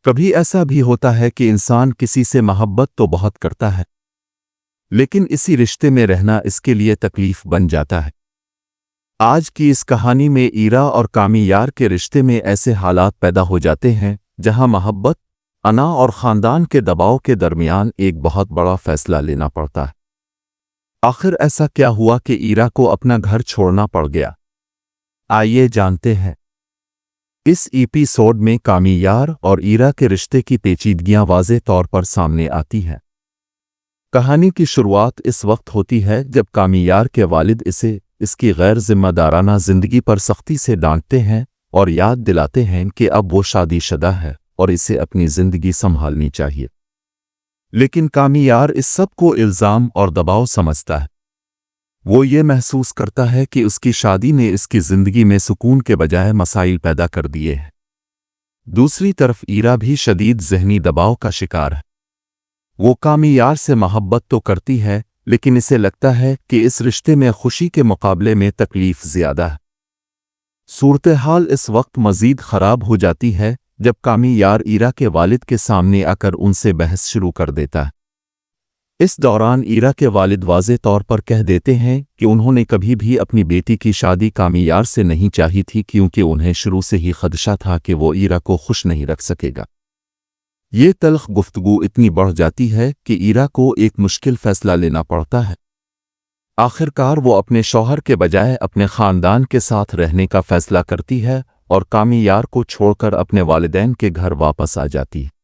کبھی ایسا بھی ہوتا ہے کہ انسان کسی سے محبت تو بہت کرتا ہے، لیکن اسی رشتے میں رہنا اس کے لیے تکلیف بن جاتا ہے۔ آج کی اس کہانی میں ایرا اور کامی یار کے رشتے میں ایسے حالات پیدا ہو جاتے ہیں جہاں محبت، انا اور خاندان کے دباؤ کے درمیان ایک بہت بڑا فیصلہ لینا پڑتا ہے۔ آخر ایسا کیا ہوا کہ ایرا کو اپنا گھر چھوڑنا پڑ گیا؟ آئیے جانتے ہیں۔ اس ایپیسوڈ میں کامی یار اور ایرا کے رشتے کی پیچیدگیاں واضح طور پر سامنے آتی ہیں۔ کہانی کی شروعات اس وقت ہوتی ہے جب کامی یار کے والد اسے اس کی غیر ذمہ دارانہ زندگی پر سختی سے ڈانٹتے ہیں اور یاد دلاتے ہیں کہ اب وہ شادی شدہ ہے اور اسے اپنی زندگی سنبھالنی چاہیے۔ لیکن کامی یار اس سب کو الزام اور دباؤ سمجھتا ہے۔ وہ یہ محسوس کرتا ہے کہ اس کی شادی نے اس کی زندگی میں سکون کے بجائے مسائل پیدا کر دیے ہیں۔ دوسری طرف ایرا بھی شدید ذہنی دباؤ کا شکار ہے۔ وہ کامی یار سے محبت تو کرتی ہے، لیکن اسے لگتا ہے کہ اس رشتے میں خوشی کے مقابلے میں تکلیف زیادہ ہے۔ صورتحال اس وقت مزید خراب ہو جاتی ہے جب کامی یار ایرا کے والد کے سامنے آ کر ان سے بحث شروع کر دیتا ہے۔ اس دوران ایرا کے والد واضح طور پر کہہ دیتے ہیں کہ انہوں نے کبھی بھی اپنی بیٹی کی شادی کامی یار سے نہیں چاہی تھی، کیونکہ انہیں شروع سے ہی خدشہ تھا کہ وہ ایرا کو خوش نہیں رکھ سکے گا۔ یہ تلخ گفتگو اتنی بڑھ جاتی ہے کہ ایرا کو ایک مشکل فیصلہ لینا پڑتا ہے۔ آخرکار وہ اپنے شوہر کے بجائے اپنے خاندان کے ساتھ رہنے کا فیصلہ کرتی ہے اور کامی یار کو چھوڑ کر اپنے والدین کے گھر واپس آ جاتی ہے۔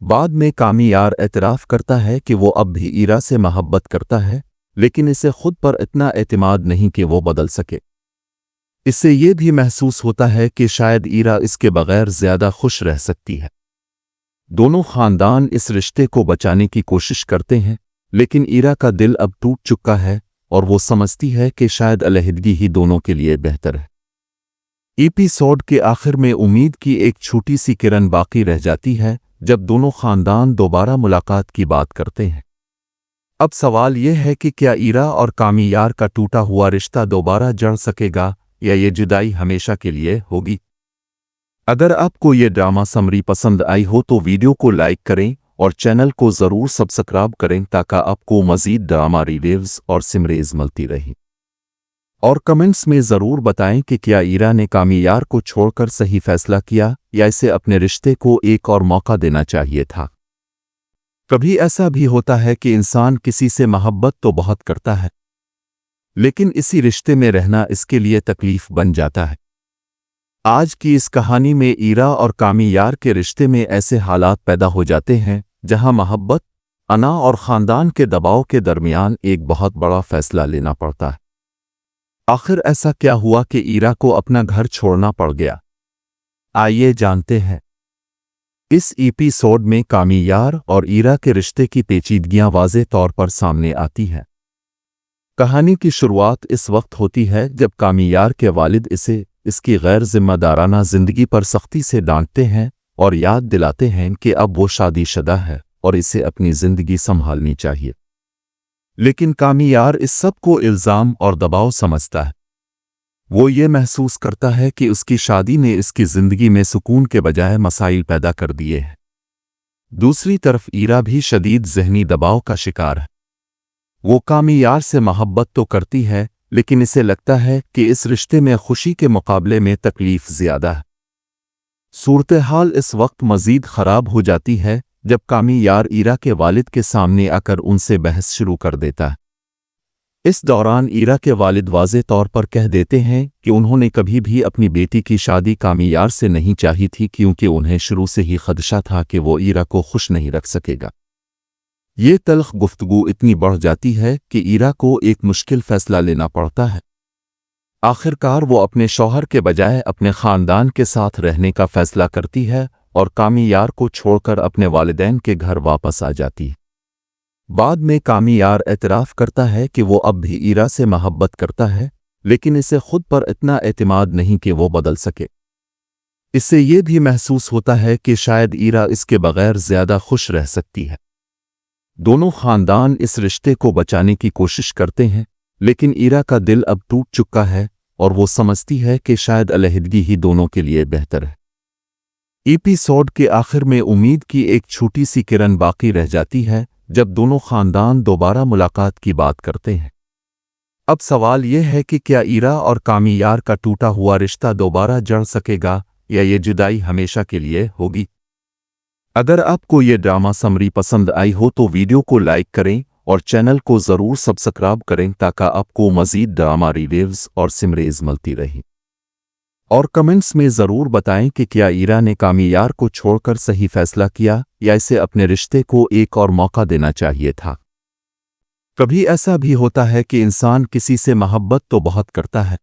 بعد میں کامی یار اعتراف کرتا ہے کہ وہ اب بھی ایرا سے محبت کرتا ہے، لیکن اسے خود پر اتنا اعتماد نہیں کہ وہ بدل سکے۔ اسے یہ بھی محسوس ہوتا ہے کہ شاید ایرا اس کے بغیر زیادہ خوش رہ سکتی ہے۔ دونوں خاندان اس رشتے کو بچانے کی کوشش کرتے ہیں، لیکن ایرا کا دل اب ٹوٹ چکا ہے اور وہ سمجھتی ہے کہ شاید علیحدگی ہی دونوں کے لیے بہتر ہے۔ ایپیسوڈ کے آخر میں امید کی ایک چھوٹی سی کرن باقی رہ جاتی ہے جب دونوں خاندان دوبارہ ملاقات کی بات کرتے ہیں۔ اب سوال یہ ہے کہ کیا ایرا اور کامی یار کا ٹوٹا ہوا رشتہ دوبارہ جڑ سکے گا یا یہ جدائی ہمیشہ کے لیے ہوگی؟ اگر آپ کو یہ ڈرامہ سمری پسند آئی ہو تو ویڈیو کو لائک کریں اور چینل کو ضرور سبسکرائب کریں تاکہ آپ کو مزید ڈرامہ ریویوز اور سمریز ملتی رہیں۔ اور کمنٹس میں ضرور بتائیں کہ کیا ایرا نے کامی یار کو چھوڑ کر صحیح فیصلہ کیا یا اسے اپنے رشتے کو ایک اور موقع دینا چاہیے تھا۔ کبھی ایسا بھی ہوتا ہے کہ انسان کسی سے محبت تو بہت کرتا ہے، لیکن اسی رشتے میں رہنا اس کے لیے تکلیف بن جاتا ہے۔ آج کی اس کہانی میں ایرا اور کامی یار کے رشتے میں ایسے حالات پیدا ہو جاتے ہیں جہاں محبت، انا اور خاندان کے دباؤ کے درمیان ایک بہت بڑا فیصلہ لینا پڑتا ہے۔ آخر ایسا کیا ہوا کہ ایرا کو اپنا گھر چھوڑنا پڑ گیا؟ آئیے جانتے ہیں۔ اس ایپیسوڈ میں کامی یار اور ایرا کے رشتے کی پیچیدگیاں واضح طور پر سامنے آتی ہیں۔ کہانی کی شروعات اس وقت ہوتی ہے جب کامی یار کے والد اسے اس کی غیر ذمہ دارانہ زندگی پر سختی سے ڈانٹتے ہیں اور یاد دلاتے ہیں کہ اب وہ شادی شدہ ہے اور اسے اپنی زندگی سنبھالنی چاہیے۔ لیکن کامی یار اس سب کو الزام اور دباؤ سمجھتا ہے۔ وہ یہ محسوس کرتا ہے کہ اس کی شادی نے اس کی زندگی میں سکون کے بجائے مسائل پیدا کر دیے ہیں۔ دوسری طرف ایرا بھی شدید ذہنی دباؤ کا شکار ہے۔ وہ کامی یار سے محبت تو کرتی ہے، لیکن اسے لگتا ہے کہ اس رشتے میں خوشی کے مقابلے میں تکلیف زیادہ ہے۔ صورتحال اس وقت مزید خراب ہو جاتی ہے جب کامی یار ایرا کے والد کے سامنے آ کر ان سے بحث شروع کر دیتا ہے۔ اس دوران ایرا کے والد واضح طور پر کہہ دیتے ہیں کہ انہوں نے کبھی بھی اپنی بیٹی کی شادی کامی یار سے نہیں چاہی تھی، کیونکہ انہیں شروع سے ہی خدشہ تھا کہ وہ ایرا کو خوش نہیں رکھ سکے گا۔ یہ تلخ گفتگو اتنی بڑھ جاتی ہے کہ ایرا کو ایک مشکل فیصلہ لینا پڑتا ہے۔ آخرکار وہ اپنے شوہر کے بجائے اپنے خاندان کے ساتھ رہنے کا فیصلہ کرتی ہے اور کامی یار کو چھوڑ کر اپنے والدین کے گھر واپس آ جاتی ہے۔ بعد میں کامی یار اعتراف کرتا ہے کہ وہ اب بھی ایرا سے محبت کرتا ہے، لیکن اسے خود پر اتنا اعتماد نہیں کہ وہ بدل سکے۔ اسے یہ بھی محسوس ہوتا ہے کہ شاید ایرا اس کے بغیر زیادہ خوش رہ سکتی ہے۔ دونوں خاندان اس رشتے کو بچانے کی کوشش کرتے ہیں، لیکن ایرا کا دل اب ٹوٹ چکا ہے اور وہ سمجھتی ہے کہ شاید علیحدگی ہی دونوں کے لیے بہتر ہے۔ ایپیسوڈ کے آخر میں امید کی ایک چھوٹی سی کرن باقی رہ جاتی ہے جب دونوں خاندان دوبارہ ملاقات کی بات کرتے ہیں۔ اب سوال یہ ہے کہ کیا ایرا اور کامیار کا ٹوٹا ہوا رشتہ دوبارہ جڑ سکے گا یا یہ جدائی ہمیشہ کے لیے ہوگی؟ اگر آپ کو یہ ڈرامہ سمری پسند آئی ہو تو ویڈیو کو لائک کریں اور چینل کو ضرور سبسکرائب کریں تاکہ آپ کو مزید ڈرامہ ریویوز اور سمریز ملتی رہیں۔ اور کمنٹس میں ضرور بتائیں کہ کیا ایرا نے کامیار کو چھوڑ کر صحیح فیصلہ کیا یا اسے اپنے رشتے کو ایک اور موقع دینا چاہیے تھا۔ کبھی ایسا بھی ہوتا ہے کہ انسان کسی سے محبت تو بہت کرتا ہے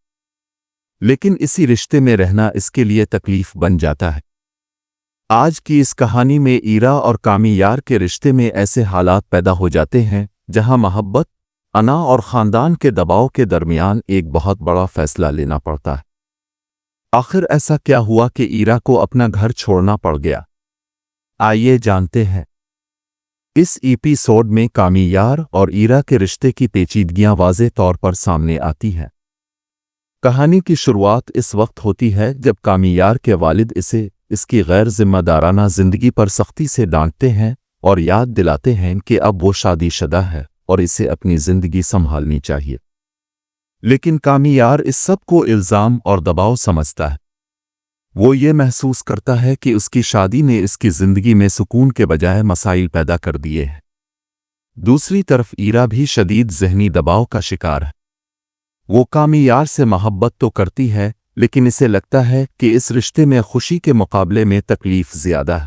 لیکن اسی رشتے میں رہنا اس کے لیے تکلیف بن جاتا ہے۔ آج کی اس کہانی میں ایرا اور کامیار کے رشتے میں ایسے حالات پیدا ہو جاتے ہیں جہاں محبت، انا اور خاندان کے دباؤ کے درمیان ایک بہت بڑا فیصلہ لینا پڑتا ہے۔ آخر ایسا کیا ہوا کہ ایرا کو اپنا گھر چھوڑنا پڑ گیا؟ آئیے جانتے ہیں۔ اس ایپیسوڈ میں کامیار اور ایرا کے رشتے کی پیچیدگیاں واضح طور پر سامنے آتی ہیں۔ کہانی کی شروعات اس وقت ہوتی ہے جب کامیار کے والد اسے اس کی غیر ذمہ دارانہ زندگی پر سختی سے ڈانٹتے ہیں اور یاد دلاتے ہیں کہ اب وہ شادی شدہ ہے اور اسے اپنی زندگی سنبھالنی چاہیے۔ لیکن کامیار اس سب کو الزام اور دباؤ سمجھتا ہے۔ وہ یہ محسوس کرتا ہے کہ اس کی شادی نے اس کی زندگی میں سکون کے بجائے مسائل پیدا کر دیے ہیں۔ دوسری طرف ایرا بھی شدید ذہنی دباؤ کا شکار ہے۔ وہ کامیار سے محبت تو کرتی ہے لیکن اسے لگتا ہے کہ اس رشتے میں خوشی کے مقابلے میں تکلیف زیادہ ہے۔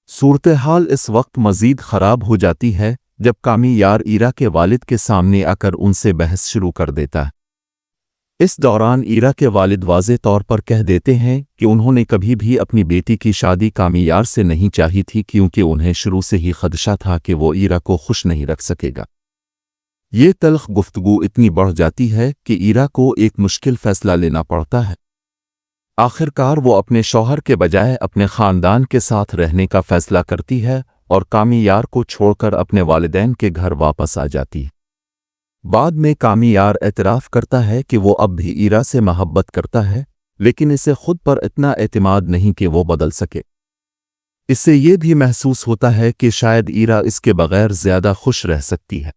صورتحال اس وقت مزید خراب ہو جاتی ہے جب کامیار ایرا کے والد کے سامنے آ کر ان سے بحث شروع کر دیتا ہے۔ اس دوران ایرا کے والد واضح طور پر کہہ دیتے ہیں کہ انہوں نے کبھی بھی اپنی بیٹی کی شادی کامیار سے نہیں چاہی تھی کیونکہ انہیں شروع سے ہی خدشہ تھا کہ وہ ایرا کو خوش نہیں رکھ سکے گا۔ یہ تلخ گفتگو اتنی بڑھ جاتی ہے کہ ایرا کو ایک مشکل فیصلہ لینا پڑتا ہے۔ آخرکار وہ اپنے شوہر کے بجائے اپنے خاندان کے ساتھ رہنے کا فیصلہ کرتی ہے اور کامیار کو چھوڑ کر اپنے والدین کے گھر واپس آ جاتی ہے۔ بعد میں کامیار اعتراف کرتا ہے کہ وہ اب بھی ایرا سے محبت کرتا ہے لیکن اسے خود پر اتنا اعتماد نہیں کہ وہ بدل سکے۔ اسے یہ بھی محسوس ہوتا ہے کہ شاید ایرا اس کے بغیر زیادہ خوش رہ سکتی ہے۔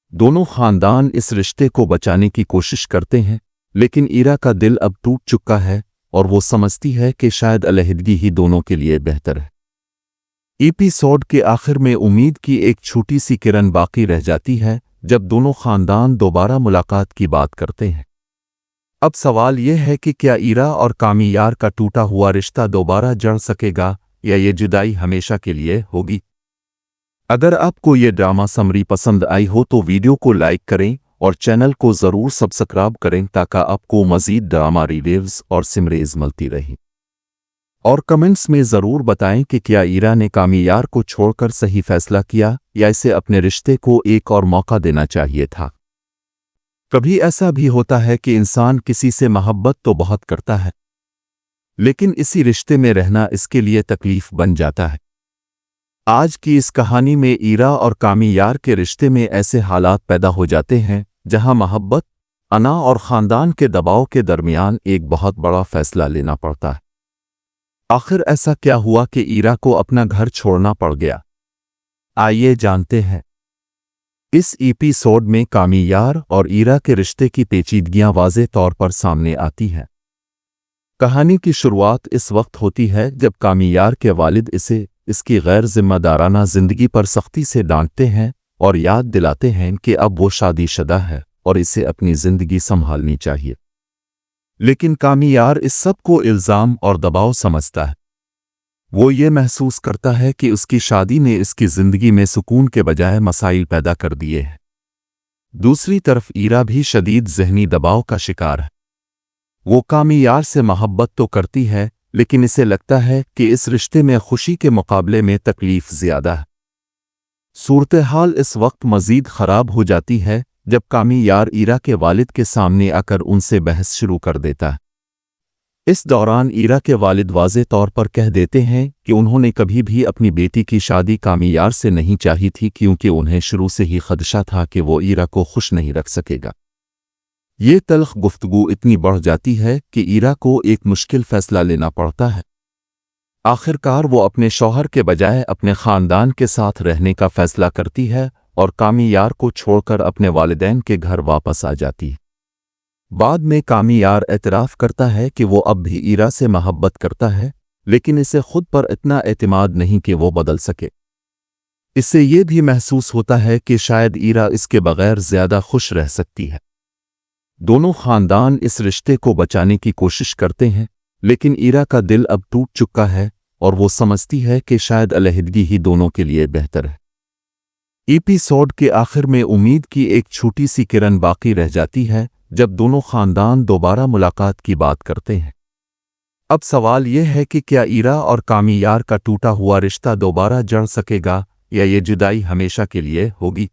دونوں خاندان اس رشتے کو بچانے کی کوشش کرتے ہیں لیکن ایرا کا دل اب ٹوٹ چکا ہے اور وہ سمجھتی ہے کہ شاید علیحدگی ہی دونوں کے لیے بہتر ہے۔ ایپیسوڈ کے آخر میں امید کی ایک چھوٹی سی کرن باقی رہ جاتی ہے جب دونوں خاندان دوبارہ ملاقات کی بات کرتے ہیں۔ اب سوال یہ ہے کہ کیا ایرا اور کامیار کا ٹوٹا ہوا رشتہ دوبارہ جڑ سکے گا یا یہ جدائی ہمیشہ کے لیے ہوگی؟ اگر آپ کو یہ ڈرامہ سمری پسند آئی ہو تو ویڈیو کو لائک کریں اور چینل کو ضرور سبسکرائب کریں تاکہ آپ کو مزید ڈرامہ ریویوز اور سمریز ملتی رہیں۔ اور کمنٹس میں ضرور بتائیں کہ کیا ایرا نے کامیار کو چھوڑ کر صحیح فیصلہ کیا یا اسے اپنے رشتے کو ایک اور موقع دینا چاہیے تھا۔ کبھی ایسا بھی ہوتا ہے کہ انسان کسی سے محبت تو بہت کرتا ہے لیکن اسی رشتے میں رہنا اس کے لیے تکلیف بن جاتا ہے۔ آج کی اس کہانی میں ایرا اور کامیار کے رشتے میں ایسے حالات پیدا ہو جاتے ہیں جہاں محبت، انا اور خاندان کے دباؤ کے درمیان ایک بہت بڑا فیصلہ لینا پڑتا ہے۔ آخر ایسا کیا ہوا کہ ایرا کو اپنا گھر چھوڑنا پڑ گیا؟ آئیے جانتے ہیں۔ اس ایپیسوڈ میں کامیار اور ایرا کے رشتے کی پیچیدگیاں واضح طور پر سامنے آتی ہیں۔ کہانی کی شروعات اس وقت ہوتی ہے جب کامیار کے والد اسے اس کی غیر ذمہ دارانہ زندگی پر سختی سے ڈانٹتے ہیں اور یاد دلاتے ہیں کہ اب وہ شادی شدہ ہے اور اسے اپنی زندگی سنبھالنی چاہیے۔ لیکن کامیار اس سب کو الزام اور دباؤ سمجھتا ہے۔ وہ یہ محسوس کرتا ہے کہ اس کی شادی نے اس کی زندگی میں سکون کے بجائے مسائل پیدا کر دیے ہیں۔ دوسری طرف ایرا بھی شدید ذہنی دباؤ کا شکار ہے۔ وہ کامیار سے محبت تو کرتی ہے لیکن اسے لگتا ہے کہ اس رشتے میں خوشی کے مقابلے میں تکلیف زیادہ ہے۔ صورتحال اس وقت مزید خراب ہو جاتی ہے جب کامیار ایرا کے والد کے سامنے آ کر ان سے بحث شروع کر دیتا ہے۔ اس دوران ایرا کے والد واضح طور پر کہہ دیتے ہیں کہ انہوں نے کبھی بھی اپنی بیٹی کی شادی کامیار سے نہیں چاہی تھی کیونکہ انہیں شروع سے ہی خدشہ تھا کہ وہ ایرا کو خوش نہیں رکھ سکے گا۔ یہ تلخ گفتگو اتنی بڑھ جاتی ہے کہ ایرا کو ایک مشکل فیصلہ لینا پڑتا ہے۔ آخرکار وہ اپنے شوہر کے بجائے اپنے خاندان کے ساتھ رہنے کا فیصلہ کرتی ہے اور کامی یار کو چھوڑ کر اپنے والدین کے گھر واپس آ جاتی ہے۔ بعد میں کامی یار اعتراف کرتا ہے کہ وہ اب بھی ایرا سے محبت کرتا ہے، لیکن اسے خود پر اتنا اعتماد نہیں کہ وہ بدل سکے۔ اسے یہ بھی محسوس ہوتا ہے کہ شاید ایرا اس کے بغیر زیادہ خوش رہ سکتی ہے۔ دونوں خاندان اس رشتے کو بچانے کی کوشش کرتے ہیں، لیکن ایرا کا دل اب ٹوٹ چکا ہے اور وہ سمجھتی ہے کہ شاید علیحدگی ہی دونوں کے لیے بہتر ہے۔ ایپیسوڈ کے آخر میں امید کی ایک چھوٹی سی کرن باقی رہ جاتی ہے جب دونوں خاندان دوبارہ ملاقات کی بات کرتے ہیں۔ اب سوال یہ ہے کہ کیا ایرا اور کامی یار کا ٹوٹا ہوا رشتہ دوبارہ جڑ سکے گا یا یہ جدائی ہمیشہ کے لیے ہوگی؟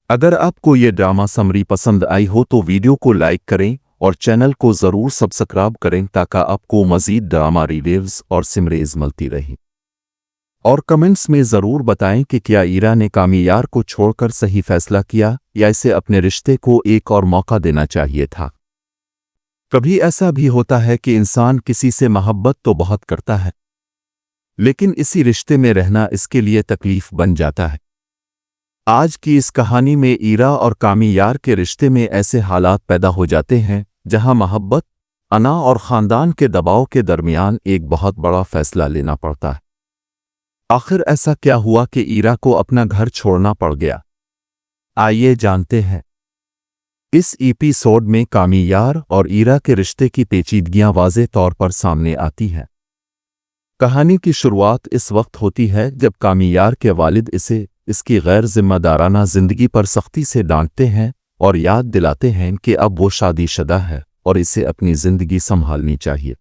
اگر آپ کو یہ ڈرامہ سمری پسند آئی ہو تو ویڈیو کو لائک کریں اور چینل کو ضرور سبسکرائب کریں تاکہ آپ کو مزید ڈرامہ ریویوز اور سمریز ملتی رہیں۔ اور کمنٹس میں ضرور بتائیں کہ کیا ایرا نے کامی یار کو چھوڑ کر صحیح فیصلہ کیا یا اسے اپنے رشتے کو ایک اور موقع دینا چاہیے تھا۔ کبھی ایسا بھی ہوتا ہے کہ انسان کسی سے محبت تو بہت کرتا ہے، لیکن اسی رشتے میں رہنا اس کے لیے تکلیف بن جاتا ہے۔ آج کی اس کہانی میں ایرا اور کامی یار کے رشتے میں ایسے حالات پیدا ہو جاتے ہیں جہاں محبت، انا اور خاندان کے دباؤ کے درمیان ایک بہت بڑا فیصلہ لینا پڑتا ہے۔ آخر ایسا کیا ہوا کہ ایرا کو اپنا گھر چھوڑنا پڑ گیا؟ آئیے جانتے ہیں۔ اس ایپیسوڈ میں کامی یار اور ایرا کے رشتے کی پیچیدگیاں واضح طور پر سامنے آتی ہیں۔ کہانی کی شروعات اس وقت ہوتی ہے جب کامی یار کے والد اسے اس کی غیر ذمہ دارانہ زندگی پر سختی سے ڈانٹتے ہیں اور یاد دلاتے ہیں کہ اب وہ شادی شدہ ہے اور اسے اپنی زندگی سنبھالنی چاہیے۔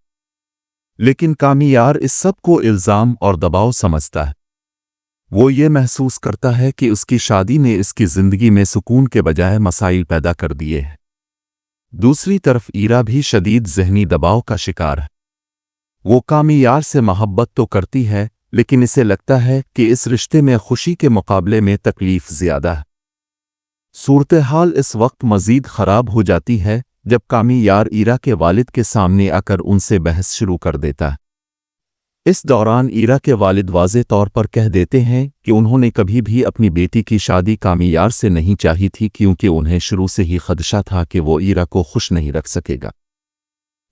لیکن کامی یار اس سب کو الزام اور دباؤ سمجھتا ہے۔ وہ یہ محسوس کرتا ہے کہ اس کی شادی نے اس کی زندگی میں سکون کے بجائے مسائل پیدا کر دیے ہیں۔ دوسری طرف ایرا بھی شدید ذہنی دباؤ کا شکار ہے۔ وہ کامی یار سے محبت تو کرتی ہے، لیکن اسے لگتا ہے کہ اس رشتے میں خوشی کے مقابلے میں تکلیف زیادہ ہے۔ صورتحال اس وقت مزید خراب ہو جاتی ہے جب کامی یار ایرا کے والد کے سامنے آ کر ان سے بحث شروع کر دیتا ہے۔ اس دوران ایرا کے والد واضح طور پر کہہ دیتے ہیں کہ انہوں نے کبھی بھی اپنی بیٹی کی شادی کامی یار سے نہیں چاہی تھی کیونکہ انہیں شروع سے ہی خدشہ تھا کہ وہ ایرا کو خوش نہیں رکھ سکے گا۔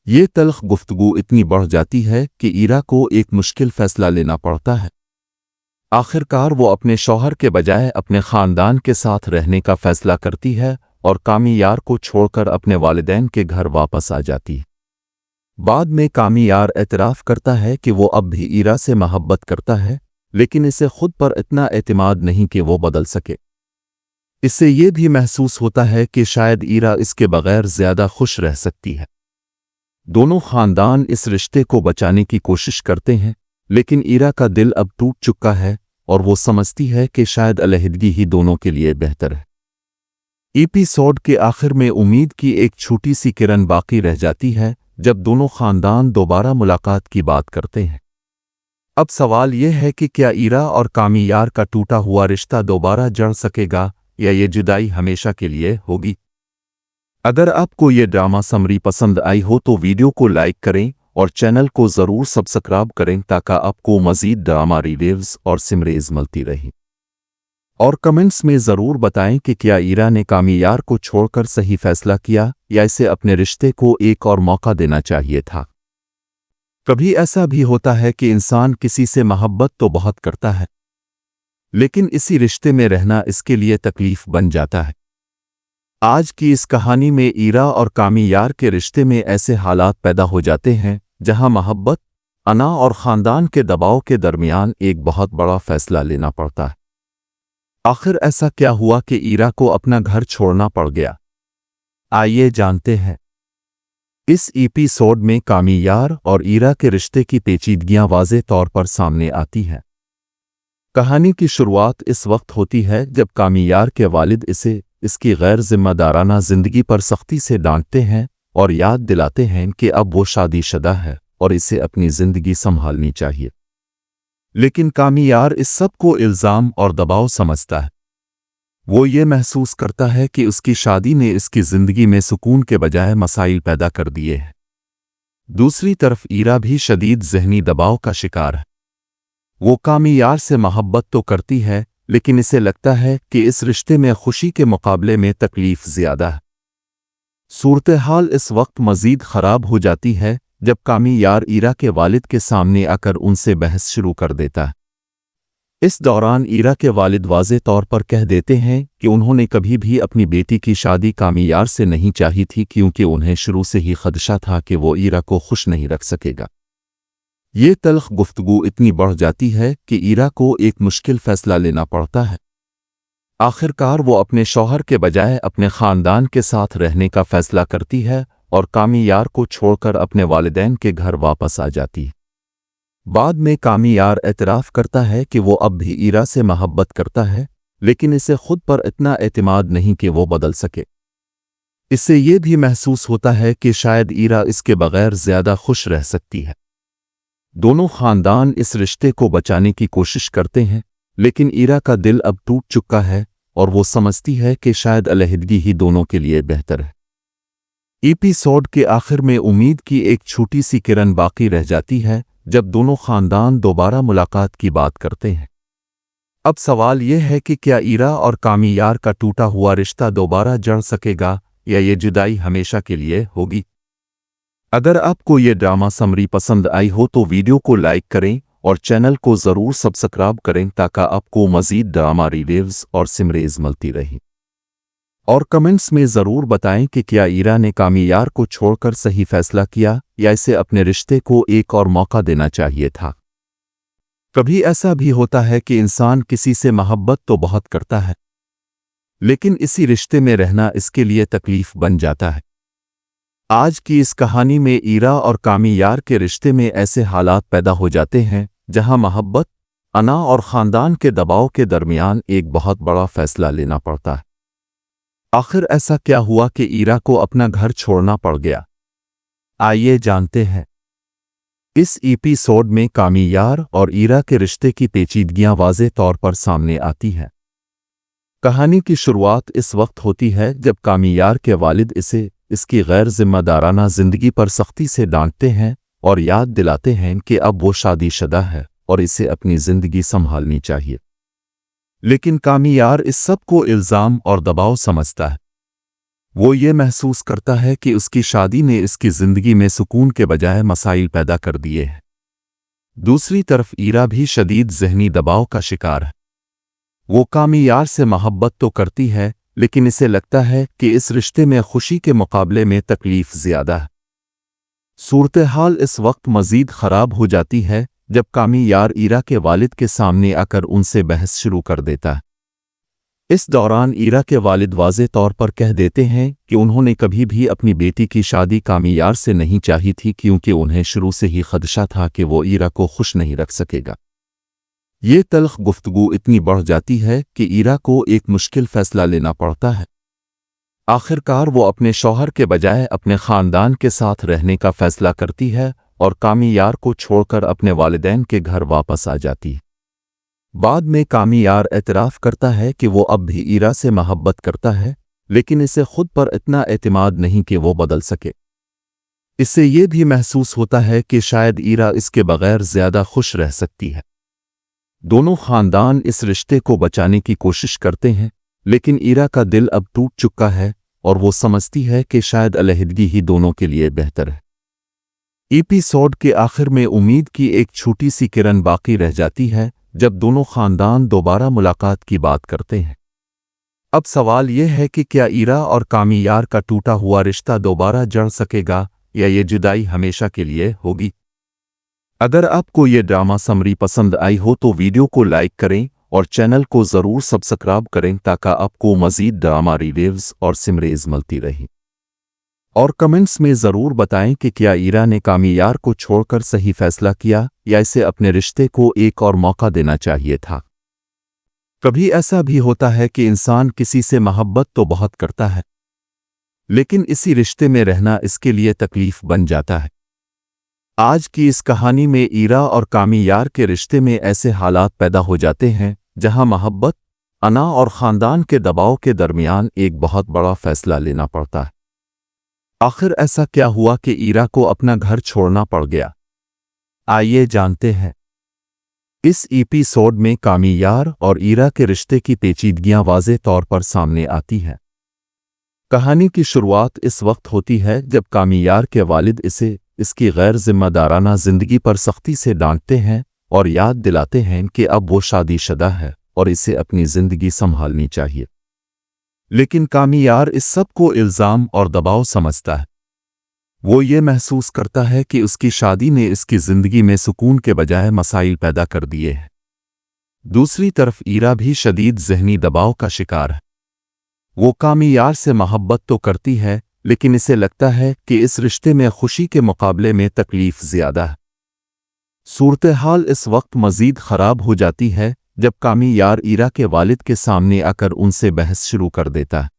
یہ تلخ گفتگو اتنی بڑھ جاتی ہے کہ ایرا کو ایک مشکل فیصلہ لینا پڑتا ہے۔ آخرکار وہ اپنے شوہر کے بجائے اپنے خاندان کے ساتھ رہنے کا فیصلہ کرتی ہے اور کامی یار کو چھوڑ کر اپنے والدین کے گھر واپس آ جاتی ہے۔ بعد میں کامی یار اعتراف کرتا ہے کہ وہ اب بھی ایرا سے محبت کرتا ہے، لیکن اسے خود پر اتنا اعتماد نہیں کہ وہ بدل سکے۔ اسے یہ بھی محسوس ہوتا ہے کہ شاید ایرا اس کے بغیر زیادہ خوش رہ سکتی ہے۔ دونوں خاندان اس رشتے کو بچانے کی کوشش کرتے ہیں، لیکن ایرا کا دل اب ٹوٹ چکا ہے اور وہ سمجھتی ہے کہ شاید علیحدگی ہی دونوں کے لیے بہتر ہے۔ ایپیسوڈ کے آخر میں امید کی ایک چھوٹی سی کرن باقی رہ جاتی ہے جب دونوں خاندان دوبارہ ملاقات کی بات کرتے ہیں۔ اب سوال یہ ہے کہ کیا ایرا اور کامی یار کا ٹوٹا ہوا رشتہ دوبارہ جڑ سکے گا یا یہ جدائی ہمیشہ کے لیے ہوگی؟ اگر آپ کو یہ ڈرامہ سمری پسند آئی ہو تو ویڈیو کو لائک کریں اور چینل کو ضرور سبسکرائب کریں تاکہ آپ کو مزید ڈرامہ ریویوز اور سمریز ملتی رہیں۔ اور کمنٹس میں ضرور بتائیں کہ کیا ایرا نے کامی یار کو چھوڑ کر صحیح فیصلہ کیا یا اسے اپنے رشتے کو ایک اور موقع دینا چاہیے تھا۔ کبھی ایسا بھی ہوتا ہے کہ انسان کسی سے محبت تو بہت کرتا ہے، لیکن اسی رشتے میں رہنا اس کے لیے تکلیف بن جاتا ہے۔ آج کی اس کہانی میں ایرا اور کامی یار کے رشتے میں ایسے حالات پیدا ہو جاتے ہیں جہاں محبت، انا اور خاندان کے دباؤ کے درمیان ایک بہت بڑا فیصلہ لینا پڑتا ہے۔ آخر ایسا کیا ہوا کہ ایرا کو اپنا گھر چھوڑنا پڑ گیا؟ آئیے جانتے ہیں۔ اس ایپیسوڈ میں کامی یار اور ایرا کے رشتے کی پیچیدگیاں واضح طور پر سامنے آتی ہیں۔ کہانی کی شروعات اس وقت ہوتی ہے جب کامی یار کے والد اسے اس کی غیر ذمہ دارانہ زندگی پر سختی سے ڈانٹتے ہیں اور یاد دلاتے ہیں کہ اب وہ شادی شدہ ہے اور اسے اپنی زندگی سنبھالنی چاہیے۔ لیکن کامی یار اس سب کو الزام اور دباؤ سمجھتا ہے۔ وہ یہ محسوس کرتا ہے کہ اس کی شادی نے اس کی زندگی میں سکون کے بجائے مسائل پیدا کر دیے ہیں۔ दूसरी तरफ ईरा भी शदीद ज़हनी दबाव का शिकार है। वो कामी यार से मोहब्बत तो करती है, लेकिन इसे लगता है कि इस रिश्ते में खुशी के मुकाबले में तकलीफ ज़्यादा है। सूरत हाल इस वक्त मज़ीद ख़राब हो जाती है जब कामी यार ईरा के वालिद के सामने आकर उनसे बहस शुरू कर देता है। इस दौरान ईरा के वालिद वाज़े तौर पर कह देते हैं कि उन्होंने कभी भी अपनी बेटी की शादी कामी यार से नहीं चाही थी, क्योंकि उन्हें शुरू से ही खदशा था कि वो ईरा को खुश नहीं रख सकेगा। ये तल्ख गुफ्तगू इतनी बढ़ जाती है कि ईरा को एक मुश्किल फ़ैसला लेना पड़ता है। आखिरकार वो अपने शौहर के बजाय अपने ख़ानदान के साथ रहने का फ़ैसला करती है और कामी यार को छोड़कर अपने वालिदैन के घर वापस आ जाती है। बाद में कामी यार एतराफ़ करता है कि वो अब भी ईरा से मोहब्बत करता है, लेकिन इसे खुद पर इतना एतमाद नहीं कि वो बदल सके। इससे ये भी महसूस होता है कि शायद ईरा इसके बग़ैर ज़्यादा खुश रह सकती है। दोनों ख़ानदान इस रिश्ते को बचाने की कोशिश करते हैं, लेकिन ईरा का दिल अब टूट चुका है और वो समझती है कि शायद अलहदगी ही दोनों के लिए बेहतर है। एपिसोड के आखिर में उम्मीद की एक छोटी सी किरण बाकी रह जाती है जब दोनों ख़ानदान दोबारा मुलाकात की बात करते हैं। अब सवाल यह है कि क्या ईरा और कामी यार का टूटा हुआ रिश्ता दोबारा जड़ सकेगा या ये जुदाई हमेशा के लिए होगी। अगर आपको ये ड्रामा समरी पसंद आई हो तो वीडियो को लाइक करें और चैनल को ज़रूर सब्सक्राइब करें ताकि आपको मज़ीद ड्रामा रिव्यूज़ और सिमरीज़ मिलती रहें। और कमेंट्स में ज़रूर बताएं कि क्या ईरा ने कामी यार को छोड़कर सही फ़ैसला किया या इसे अपने रिश्ते को एक और मौका देना चाहिए था। कभी ऐसा भी होता है कि इंसान किसी से मोहब्बत तो बहुत करता है, लेकिन इसी रिश्ते में रहना इसके लिए तकलीफ बन जाता है। आज की इस कहानी में ईरा और कामी यार के रिश्ते में ऐसे हालात पैदा हो जाते हैं जहां मोहब्बत, अना और ख़ानदान के दबाव के दरमियान एक बहुत बड़ा फ़ैसला लेना पड़ता है। आखिर ऐसा क्या हुआ कि ईरा को अपना घर छोड़ना पड़ गया? आइए जानते हैं। इस एपिसोड में कामी यार और ईरा के रिश्ते की पेचीदगियां वाज़े तौर पर सामने आती हैं। कहानी की शुरुआत इस वक्त होती है जब कामी यार के वालिद इसे इसकी गैर जिम्मेदाराना ज़िंदगी पर सख्ती से डांटते हैं और याद दिलाते हैं कि अब वो शादीशुदा है और इसे अपनी ज़िंदगी संभालनी चाहिए। लेकिन कामी यार इस सब को इल्ज़ाम और दबाव समझता है। वो ये महसूस करता है कि उसकी शादी ने इसकी ज़िंदगी में सुकून के बजाय मसाइल पैदा कर दिए हैं। दूसरी तरफ ईरा भी शदीद ज़हनी दबाव का शिकार है। वो कामी यार से मोहब्बत तो करती है, लेकिन इसे लगता है कि इस रिश्ते में खुशी के मुकाबले में तकलीफ ज़्यादा है। सूरत हाल इस वक्त मज़ीद ख़राब हो जाती है जब कामी यार ईरा के वालिद के सामने आकर उनसे बहस शुरू कर देता है। इस दौरान ईरा के वालिद वाज़े तौर पर कह देते हैं कि उन्होंने कभी भी अपनी बेटी की शादी कामी यार से नहीं चाही थी, क्योंकि उन्हें शुरू से ही खदशा था कि वो ईरा को खुश नहीं रख सकेगा। ये तल्ख गुफ्तगू इतनी बढ़ जाती है कि ईरा को एक मुश्किल फ़ैसला लेना पड़ता है। आखिरकार वो अपने शौहर के बजाय अपने ख़ानदान के साथ रहने का फ़ैसला करती है और कामी यार को छोड़कर अपने वालिदैन के घर वापस आ जाती है। बाद में कामी यार एतराफ़ करता है कि वो अब भी ईरा से मोहब्बत करता है, लेकिन इसे खुद पर इतना एतमाद नहीं कि वो बदल सके। इससे ये भी महसूस होता है कि शायद ईरा इसके बग़ैर ज़्यादा खुश रह सकती है। दोनों ख़ानदान इस रिश्ते को बचाने की कोशिश करते हैं, लेकिन ईरा का दिल अब टूट चुका है और वो समझती है कि शायद अलहदगी ही दोनों के लिए बेहतर है। एपिसोड के आखिर में उम्मीद की एक छोटी सी किरण बाकी रह जाती है जब दोनों ख़ानदान दोबारा मुलाकात की बात करते हैं। अब सवाल यह है कि क्या ईरा और कामी यार का टूटा हुआ रिश्ता दोबारा जड़ सकेगा या ये जुदाई हमेशा के लिए होगी। अगर आपको ये ड्रामा समरी पसंद आई हो तो वीडियो को लाइक करें और चैनल को ज़रूर सब्सक्राइब करें ताकि आपको मज़ीद ड्रामा रिव्यूज़ और सिमरीज़ मिलती रहें। और कमेंट्स में ज़रूर बताएं कि क्या ईरा ने कामी यार को छोड़कर सही फ़ैसला किया या इसे अपने रिश्ते को एक और मौका देना चाहिए था। कभी ऐसा भी होता है कि इंसान किसी से मोहब्बत तो बहुत करता है, लेकिन इसी रिश्ते में रहना इसके लिए तकलीफ बन जाता है। आज की इस कहानी में ईरा और कामी यार के रिश्ते में ऐसे हालात पैदा हो जाते हैं जहां मोहब्बत, अना और ख़ानदान के दबाव के दरमियान एक बहुत बड़ा फ़ैसला लेना पड़ता है। आखिर ऐसा क्या हुआ कि ईरा को अपना घर छोड़ना पड़ गया? आइए जानते हैं। इस एपिसोड में कामियार और ईरा के रिश्ते की पेचीदगियां वाज़ेह तौर पर सामने आती हैं। कहानी की शुरुआत इस वक्त होती है जब कामियार के वालिद इसे इसकी गैर जिम्मेदाराना जिंदगी पर सख्ती से डांटते हैं और याद दिलाते हैं कि अब वो शादीशुदा है और इसे अपनी जिंदगी संभालनी चाहिए। लेकिन कामियार इस सब को इल्ज़ाम और दबाव समझता है। वो ये महसूस करता है कि उसकी शादी ने इसकी ज़िंदगी में सुकून के बजाय मसाइल पैदा कर दिए हैं। दूसरी तरफ ईरा भी शदीद ज़हनी दबाव का शिकार है। वो कामियार से मोहब्बत तो करती है, लेकिन इसे लगता है कि इस रिश्ते में खुशी के मुकाबले में तकलीफ ज़्यादा है। सूरत हाल इस वक्त मज़ीद ख़राब हो जाती है जब कामियार ईरा के वालिद के सामने आकर उनसे बहस शुरू कर देता है।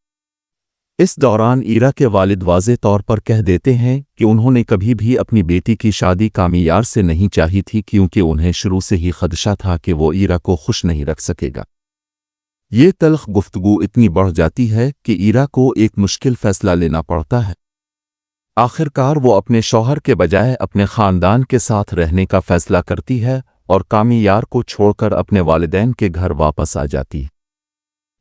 इस दौरान ईरा के वालिद वाज़ेह तौर पर कह देते हैं कि उन्होंने कभी भी अपनी बेटी की शादी कामियार से नहीं चाही थी, क्योंकि उन्हें शुरू से ही खदशा था कि वो ईरा को खुश नहीं रख सकेगा। ये तल्ख गुफ्तगू इतनी बढ़ जाती है कि ईरा को एक मुश्किल फ़ैसला लेना पड़ता है। आखिरकार वो अपने शौहर के बजाय अपने ख़ानदान के साथ रहने का फ़ैसला करती है और कामियार को छोड़कर अपने वालिदैन के घर वापस आ जाती है।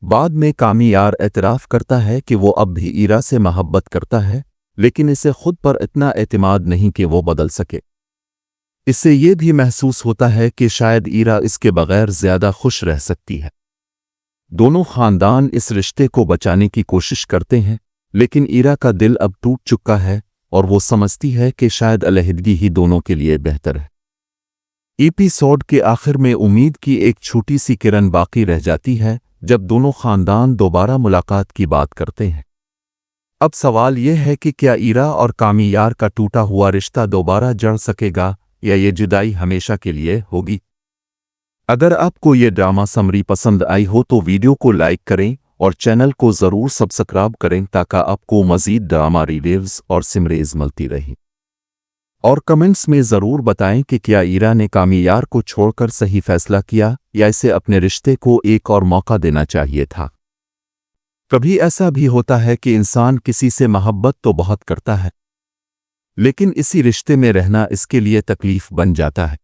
बाद में कामियार एतराफ़ करता है कि वो अब भी ईरा से मोहब्बत करता है, लेकिन इसे खुद पर इतना एतमाद नहीं कि वो बदल सके। इससे ये भी महसूस होता है कि शायद ईरा इसके बगैर ज़्यादा खुश रह सकती है। दोनों ख़ानदान इस रिश्ते को बचाने की कोशिश करते हैं, लेकिन ईरा का दिल अब टूट चुका है और वो समझती है कि शायद अलहदगी ही दोनों के लिए बेहतर है। एपिसोड के आखिर में उम्मीद की एक छोटी सी किरण बाकी रह जाती है जब दोनों ख़ानदान दोबारा मुलाकात की बात करते हैं। अब सवाल यह है कि क्या ईरा और कामियार का टूटा हुआ रिश्ता दोबारा जड़ सकेगा या ये जुदाई हमेशा के लिए होगी? अगर आपको ये ड्रामा समरी पसंद आई हो तो वीडियो को लाइक करें और चैनल को ज़रूर सब्सक्राइब करें ताकि आपको मज़ीद ड्रामा रिव्यूज़ और सिमरीज़ मिलती रहें। और कमेंट्स में ज़रूर बताएं कि क्या ईरा ने कामियार को छोड़कर सही फ़ैसला किया या इसे अपने रिश्ते को एक और मौका देना चाहिए था। कभी ऐसा भी होता है कि इंसान किसी से मोहब्बत तो बहुत करता है, लेकिन इसी रिश्ते में रहना इसके लिए तकलीफ बन जाता है।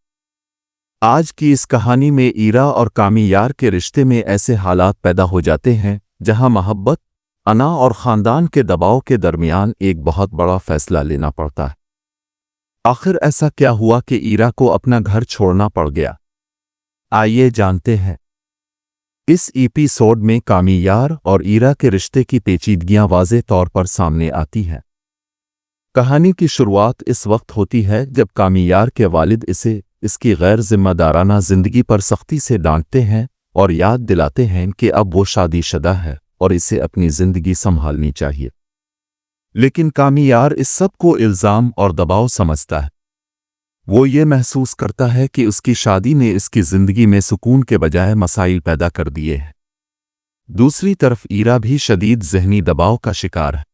आज की इस कहानी में ईरा और कामियार के रिश्ते में ऐसे हालात पैदा हो जाते हैं जहां मोहब्बत, अना और ख़ानदान के दबाव के दरमियान एक बहुत बड़ा फ़ैसला लेना पड़ता है। आखिर ऐसा क्या हुआ कि ईरा को अपना घर छोड़ना पड़ गया? आइए जानते हैं। इस एपिसोड में कामियार और ईरा के रिश्ते की पेचीदगियां वाज़ेह तौर पर सामने आती हैं। कहानी की शुरुआत इस वक्त होती है जब कामियार के वालिद इसे इसकी गैर जिम्मेदाराना जिंदगी पर सख्ती से डांटते हैं और याद दिलाते हैं कि अब वो शादीशुदा है और इसे अपनी जिंदगी संभालनी चाहिए। लेकिन कामियार इस सब को इल्ज़ाम और दबाव समझता है। वो ये महसूस करता है कि उसकी शादी ने इसकी ज़िंदगी में सुकून के बजाय मसाइल पैदा कर दिए हैं। दूसरी तरफ ईरा भी शदीद ज़हनी दबाव का शिकार है।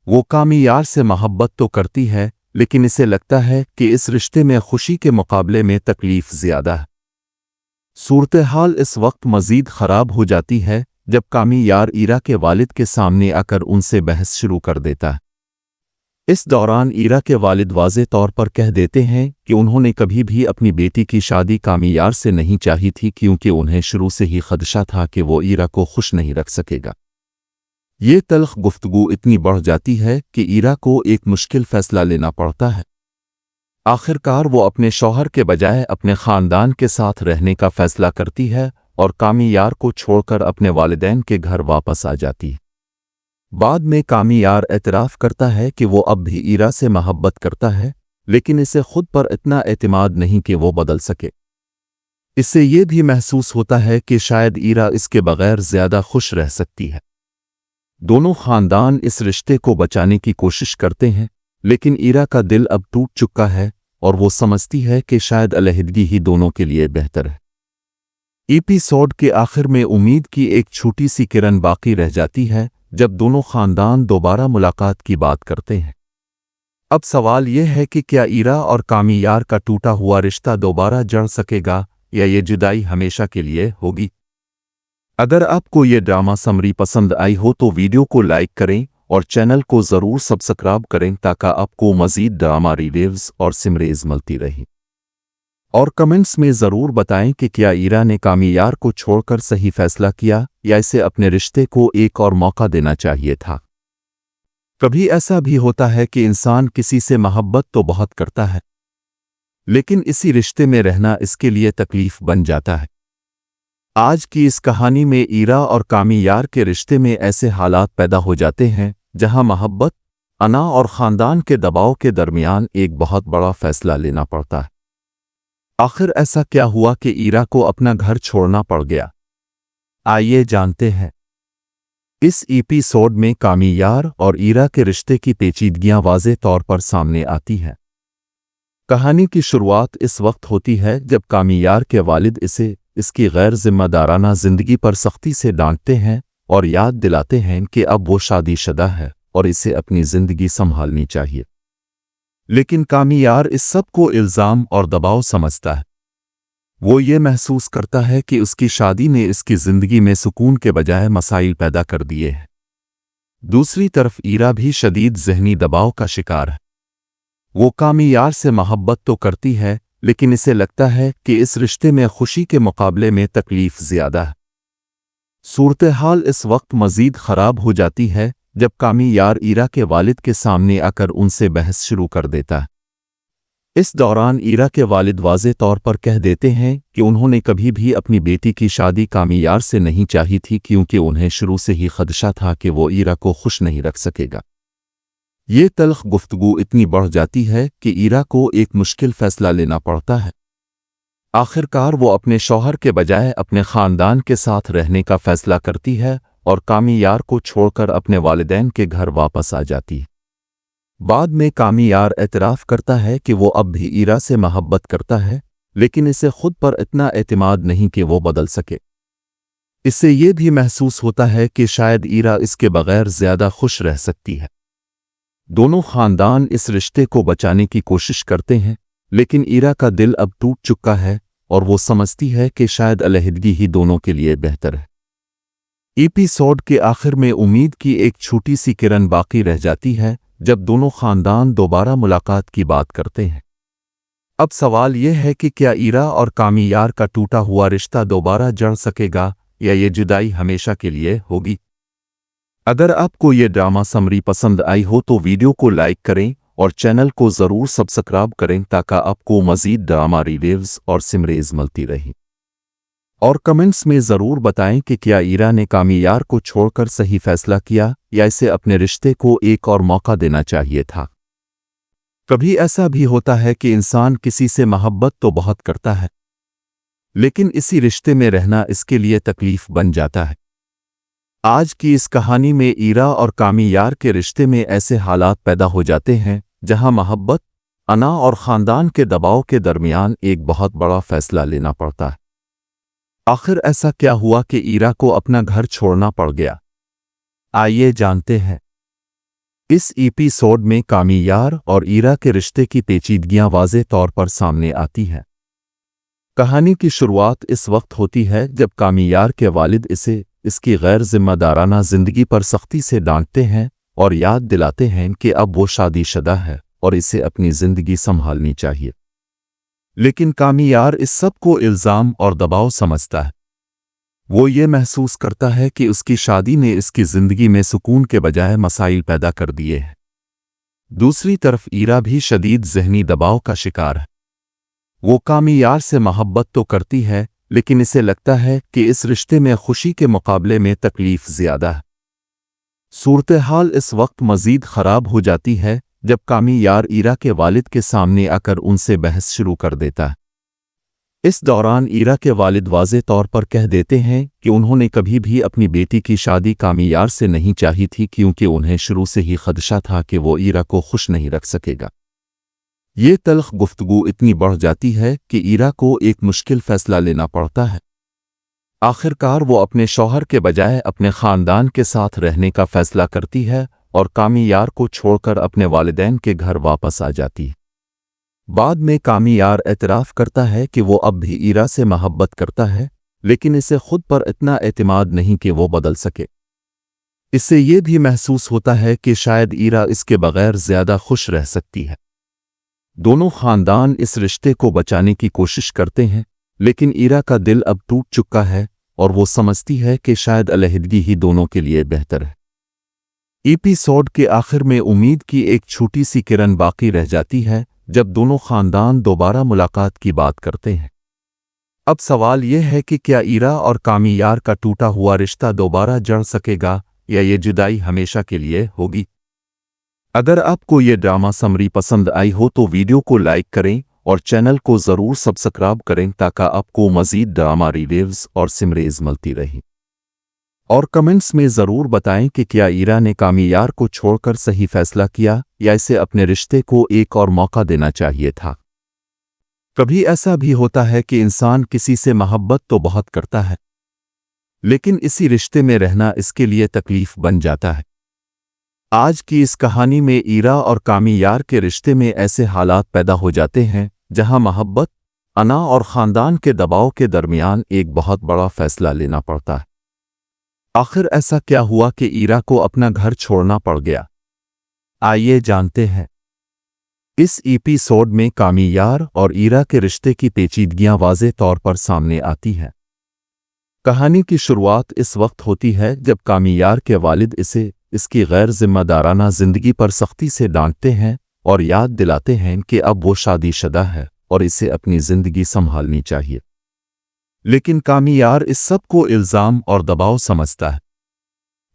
वो कामियार से मोहब्बत तो करती है, लेकिन इसे लगता है कि इस रिश्ते में खुशी के मुकाबले में तकलीफ ज़्यादा है। सूरत हाल इस वक्त मज़ीद ख़राब हो जाती है जब कामियार ईरा के वालिद के सामने आकर उनसे बहस शुरू कर देता है। इस दौरान ईरा के वालिद वाज़ेह तौर पर कह देते हैं कि उन्होंने कभी भी अपनी बेटी की शादी कामियार से नहीं चाही थी, क्योंकि उन्हें शुरू से ही खदशा था कि वो ईरा को खुश नहीं रख सकेगा। ये तल्ख गुफ्तगू इतनी बढ़ जाती है कि ईरा को एक मुश्किल फ़ैसला लेना पड़ता है। आखिरकार वो अपने शौहर के बजाय अपने ख़ानदान के साथ रहने का फ़ैसला करती है और कामियार को छोड़कर अपने वालिदैन के घर वापस आ जाती है। बाद में कामियार एतराफ़ करता है कि वो अब भी ईरा से मोहब्बत करता है, लेकिन इसे खुद पर इतना एतमाद नहीं कि वो बदल सके। इससे ये भी महसूस होता है कि शायद ईरा इसके बगैर ज़्यादा खुश रह सकती है। दोनों ख़ानदान इस रिश्ते को बचाने की कोशिश करते हैं, लेकिन ईरा का दिल अब टूट चुका है और वो समझती है कि शायद अलहदगी ही दोनों के लिए बेहतर है। एपिसोड के आखिर में उम्मीद की एक छोटी सी किरण बाकी रह जाती है जब दोनों ख़ानदान दोबारा मुलाकात की बात करते हैं। अब सवाल यह है कि क्या ईरा और कामियार का टूटा हुआ रिश्ता दोबारा जड़ सकेगा या ये जुदाई हमेशा के लिए होगी? अगर आपको ये ड्रामा समरी पसंद आई हो तो वीडियो को लाइक करें اور چینل کو ضرور سبسکرائب کریں تاکہ آپ کو مزید ڈرامہ ریویوز اور سمریز ملتی رہیں۔ اور کمنٹس میں ضرور بتائیں کہ کیا ایرا نے کامیار کو چھوڑ کر صحیح فیصلہ کیا یا اسے اپنے رشتے کو ایک اور موقع دینا چاہیے تھا۔ کبھی ایسا بھی ہوتا ہے کہ انسان کسی سے محبت تو بہت کرتا ہے، لیکن اسی رشتے میں رہنا اس کے لیے تکلیف بن جاتا ہے۔ آج کی اس کہانی میں ایرا اور کامیار کے رشتے میں ایسے حالات پیدا ہو جاتے ہیں جہاں محبت، انا اور خاندان کے دباؤ کے درمیان ایک بہت بڑا فیصلہ لینا پڑتا ہے۔ آخر ایسا کیا ہوا کہ ایرا کو اپنا گھر چھوڑنا پڑ گیا؟ آئیے جانتے ہیں۔ اس ایپیسوڈ میں کامیار اور ایرا کے رشتے کی پیچیدگیاں واضح طور پر سامنے آتی ہیں۔ کہانی کی شروعات اس وقت ہوتی ہے جب کامیار کے والد اسے اس کی غیر ذمہ دارانہ زندگی پر سختی سے ڈانٹتے ہیں اور یاد دلاتے ہیں کہ اب وہ شادی شدہ ہے اور اسے اپنی زندگی سنبھالنی چاہیے۔ لیکن کامیار اس سب کو الزام اور دباؤ سمجھتا ہے۔ وہ یہ محسوس کرتا ہے کہ اس کی شادی نے اس کی زندگی میں سکون کے بجائے مسائل پیدا کر دیے ہیں۔ دوسری طرف ایرا بھی شدید ذہنی دباؤ کا شکار ہے۔ وہ کامیار سے محبت تو کرتی ہے، لیکن اسے لگتا ہے کہ اس رشتے میں خوشی کے مقابلے میں تکلیف زیادہ ہے۔ صورتحال اس وقت مزید خراب ہو جاتی ہے جب کامیار ایرا کے والد کے سامنے آ کر ان سے بحث شروع کر دیتا ہے۔ اس دوران ایرا کے والد واضح طور پر کہہ دیتے ہیں کہ انہوں نے کبھی بھی اپنی بیٹی کی شادی کامیار سے نہیں چاہی تھی، کیونکہ انہیں شروع سے ہی خدشہ تھا کہ وہ ایرا کو خوش نہیں رکھ سکے گا۔ یہ تلخ گفتگو اتنی بڑھ جاتی ہے کہ ایرا کو ایک مشکل فیصلہ لینا پڑتا ہے۔ آخر کار وہ اپنے شوہر کے بجائے اپنے خاندان کے ساتھ رہنے کا فیصلہ کرتی ہے اور کامیار کو چھوڑ کر اپنے والدین کے گھر واپس آ جاتی ہے۔ بعد میں کامیار اعتراف کرتا ہے کہ وہ اب بھی ایرا سے محبت کرتا ہے، لیکن اسے خود پر اتنا اعتماد نہیں کہ وہ بدل سکے۔ اسے یہ بھی محسوس ہوتا ہے کہ شاید ایرا اس کے بغیر زیادہ خوش رہ سکتی ہے۔ دونوں خاندان اس رشتے کو بچانے کی کوشش کرتے ہیں، لیکن ایرا کا دل اب ٹوٹ چکا ہے اور وہ سمجھتی ہے کہ شاید علیحدگی ہی دونوں کے لیے بہتر ہے۔ ایپیسوڈ کے آخر میں امید کی ایک چھوٹی سی کرن باقی رہ جاتی ہے جب دونوں خاندان دوبارہ ملاقات کی بات کرتے ہیں۔ اب سوال یہ ہے کہ کیا ایرا اور کامیار کا ٹوٹا ہوا رشتہ دوبارہ جڑ سکے گا یا یہ جدائی ہمیشہ کے لیے ہوگی؟ اگر آپ کو یہ ڈرامہ سمری پسند آئی ہو تو ویڈیو کو لائک کریں اور چینل کو ضرور سبسکرائب کریں تاکہ آپ کو مزید ڈرامہ ریویوز اور سمریز ملتی رہیں۔ اور کمنٹس میں ضرور بتائیں کہ کیا ایرا نے کامیار کو چھوڑ کر صحیح فیصلہ کیا یا اسے اپنے رشتے کو ایک اور موقع دینا چاہیے تھا۔ کبھی ایسا بھی ہوتا ہے کہ انسان کسی سے محبت تو بہت کرتا ہے، لیکن اسی رشتے میں رہنا اس کے لیے تکلیف بن جاتا ہے۔ آج کی اس کہانی میں ایرا اور کامیار کے رشتے میں ایسے حالات پیدا ہو جاتے ہیں جہاں محبت، انا اور خاندان کے دباؤ کے درمیان ایک بہت بڑا فیصلہ لینا پڑتا ہے۔ آخر ایسا کیا ہوا کہ ایرا کو اپنا گھر چھوڑنا پڑ گیا؟ آئیے جانتے ہیں۔ اس ایپیسوڈ میں کامیار اور ایرا کے رشتے کی پیچیدگیاں واضح طور پر سامنے آتی ہیں۔ کہانی کی شروعات اس وقت ہوتی ہے جب کامیار کے والد اسے اس کی غیر ذمہ دارانہ زندگی پر سختی سے ڈانٹتے ہیں اور یاد دلاتے ہیں کہ اب وہ شادی شدہ ہے اور اسے اپنی زندگی سنبھالنی چاہیے۔ لیکن کامیار اس سب کو الزام اور دباؤ سمجھتا ہے۔ وہ یہ محسوس کرتا ہے کہ اس کی شادی نے اس کی زندگی میں سکون کے بجائے مسائل پیدا کر دیے ہیں۔ دوسری طرف ایرا بھی شدید ذہنی دباؤ کا شکار ہے۔ وہ کامیار سے محبت تو کرتی ہے، لیکن اسے لگتا ہے کہ اس رشتے میں خوشی کے مقابلے میں تکلیف زیادہ ہے۔ صورتحال اس وقت مزید خراب ہو جاتی ہے جب کامیار ایرا کے والد کے سامنے آ کر ان سے بحث شروع کر دیتا ہے۔ اس دوران ایرا کے والد واضح طور پر کہہ دیتے ہیں کہ انہوں نے کبھی بھی اپنی بیٹی کی شادی کامیار سے نہیں چاہی تھی، کیونکہ انہیں شروع سے ہی خدشہ تھا کہ وہ ایرا کو خوش نہیں رکھ سکے گا۔ یہ تلخ گفتگو اتنی بڑھ جاتی ہے کہ ایرا کو ایک مشکل فیصلہ لینا پڑتا ہے۔ آخر کار وہ اپنے شوہر کے بجائے اپنے خاندان کے ساتھ رہنے کا فیصلہ کرتی ہے اور کامیار کو چھوڑ کر اپنے والدین کے گھر واپس آ جاتی ہے۔ بعد میں کامیار اعتراف کرتا ہے کہ وہ اب بھی ایرا سے محبت کرتا ہے، لیکن اسے خود پر اتنا اعتماد نہیں کہ وہ بدل سکے۔ इससे ये भी महसूस होता है कि शायद ईरा इसके बगैर ज़्यादा खुश रह सकती है। दोनों खानदान इस रिश्ते को बचाने की कोशिश करते हैं, लेकिन ईरा का दिल अब टूट चुका है और वो समझती है कि शायद अलहदगी ही दोनों के लिए बेहतर है। एपिसोड के आखिर में उम्मीद की एक छोटी सी किरण बाकी रह जाती है जब दोनों खानदान दोबारा मुलाकात की बात करते हैं। अब सवाल यह है कि क्या ईरा और कामियार का टूटा हुआ रिश्ता दोबारा जड़ सकेगा या ये जुदाई हमेशा के लिए होगी। अगर आपको ये ड्रामा समरी पसंद आई हो तो वीडियो को लाइक करें और चैनल को ज़रूर सब्सक्राइब करें ताकि आपको मज़ीद ड्रामा रिव्यूज़ और सिमरीज़ मिलती रहें। और कमेंट्स में ज़रूर बताएं कि क्या ईरा ने कामियार को छोड़कर सही फैसला किया या इसे अपने रिश्ते को एक और मौका देना चाहिए था। कभी ऐसा भी होता है कि इंसान किसी से मोहब्बत तो बहुत करता है, लेकिन इसी रिश्ते में रहना इसके लिए तकलीफ बन जाता है। आज की इस कहानी में ईरा और कामियार के रिश्ते में ऐसे हालात पैदा हो जाते हैं जहां मोहब्बत, अना और ख़ानदान के दबाव के दरमियान एक बहुत बड़ा फैसला लेना पड़ता है। आखिर ऐसा क्या हुआ कि ईरा को अपना घर छोड़ना पड़ गया? आइए जानते हैं। इस एपिसोड में कामियार और ईरा के रिश्ते की पेचीदगियां वाज़े तौर पर सामने आती हैं। कहानी की शुरुआत इस वक्त होती है जब कामियार के वालिद इसे इसकी गैर जिम्मेदाराना ज़िंदगी पर सख्ती से डांटते हैं और याद दिलाते हैं कि अब वो शादीशुदा है और इसे अपनी ज़िंदगी संभालनी चाहिए। लेकिन कामियार इस सब को इल्ज़ाम और दबाव समझता है।